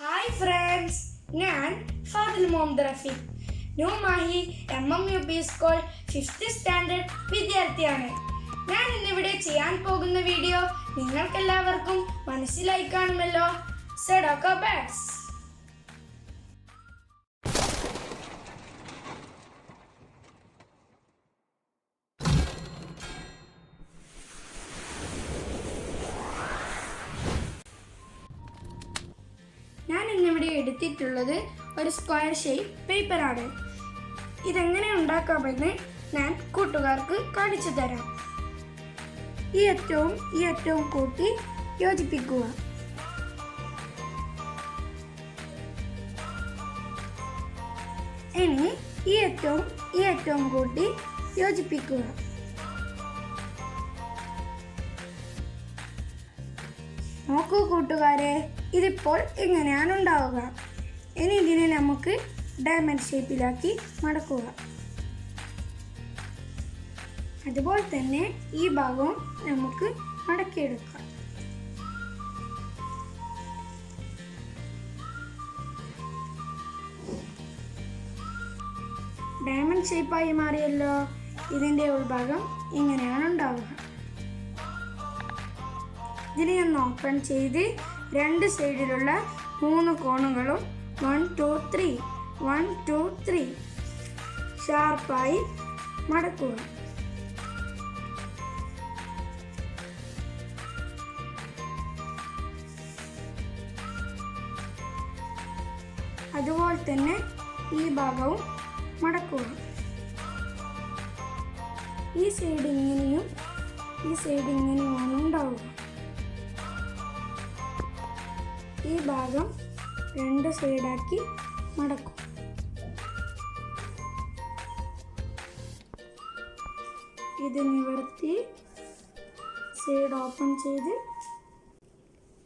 Hi friends, ഞാൻ Fadil Muhammad Rafeeq. New Mahe MMUP School 5th standard വിദ്യാർത്ഥിയാണ്. ഞാൻ ഇന്നിവിടെ ചെയ്യാൻ പോകുന്ന വീഡിയോ നിങ്ങൾക്കെല്ലാവർക്കും മനസ്സിലായി കാണുമല്ലോ. Sudoku birds. ഞാൻ ഇന്നിവിടെ എടുത്തിട്ടുള്ളത് ഒരു സ്ക്വയർ ഷേപ്പ് പേപ്പറാണ്. ഇതെങ്ങനെ ഉണ്ടാക്കാമെന്ന് ഞാൻ കൂട്ടുകാർക്ക് കാണിച്ചു തരാം. ഈ അറ്റവും കൂട്ടി യോജിപ്പിക്കുക. ഇനി ഈ അറ്റവും കൂട്ടി യോജിപ്പിക്കുക. നോക്കൂ കൂട്ടുകാരെ, ഇതിപ്പോൾ ഇങ്ങനെയാണ് ഉണ്ടാവുക. ഇനി ഇതിനെ നമുക്ക് ഡയമണ്ട് ഷേപ്പിലാക്കി മടക്കുക. അതുപോലെ തന്നെ ഈ ഭാഗവും നമുക്ക് മടക്കിയെടുക്കാം. ഡയമണ്ട് ഷേപ്പായി മാറിയല്ലോ. ഇതിൻ്റെ ഉൾഭാഗം ഇങ്ങനെയാണ് ഉണ്ടാവുക. ഇതിനെ ഒന്ന് ഓപ്പൺ ചെയ്ത് രണ്ട് സൈഡിലുള്ള 3 കോണുകളും 1 2 3 ഷാർപ്പായി മടക്കുക. അതുപോലെ തന്നെ ഈ ഭാഗവും മടക്കുക. ഈ സൈഡ് ഇങ്ങനെയുമാണ് ഉണ്ടാവുക. ഈ ഭാഗം 2 സൈഡാക്കി മടക്കും. ഇത് നിവർത്തി സൈഡ് ഓപ്പൺ ചെയ്ത്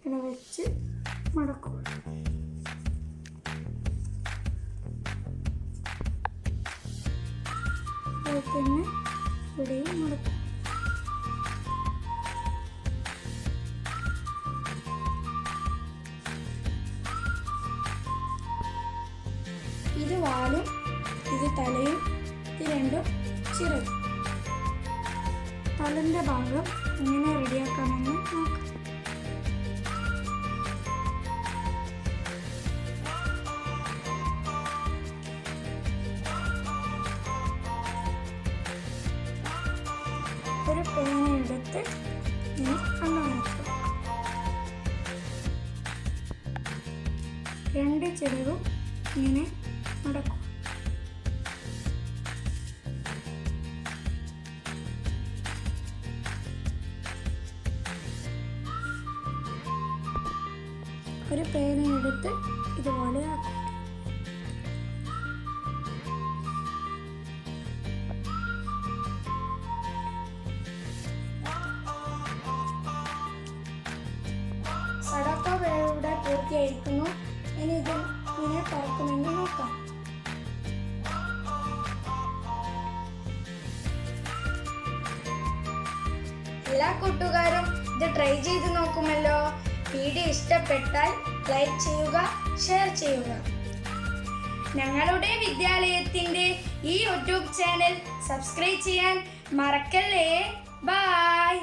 ഇവിടെ വെച്ച് മടക്കുക. അതുപോലെ തന്നെ ഇവിടെയും മടക്കും. ഇത് വാലും, ഇത് തലയും, ഇത് രണ്ടും ചിറകും. തലന്റെ ഭാഗം എങ്ങനെ റെഡിയാക്കാമെന്ന് നോക്കാം. ഒരു പേന എടുത്ത് ഇങ്ങനെ കണ്ണടച്ചു. 2 ചിറകും ഇങ്ങനെ മടക്കും. ഒരു പേന എടുത്ത് ഇതുപോലെ ആക്കും. സുഡോക്കു ബേർഡ് പൂർത്തിയായിരിക്കുന്നു. ഇനി ഇത് ഇങ്ങനെ തുറക്കുമെന്ന് നോക്കാം. എല്ലാ കൂട്ടുകാരും ഇത് ട്രൈ ചെയ്ത് നോക്കുമല്ലോ. വീഡിയോ ഇഷ്ടപ്പെട്ടാൽ ലൈക്ക് ചെയ്യുക, ഷെയർ ചെയ്യുക. ഞങ്ങളുടെ വിദ്യാലയത്തിന്റെ ഈ യൂട്യൂബ് ചാനൽ സബ്സ്ക്രൈബ് ചെയ്യാൻ മറക്കല്ലേ. ബൈ.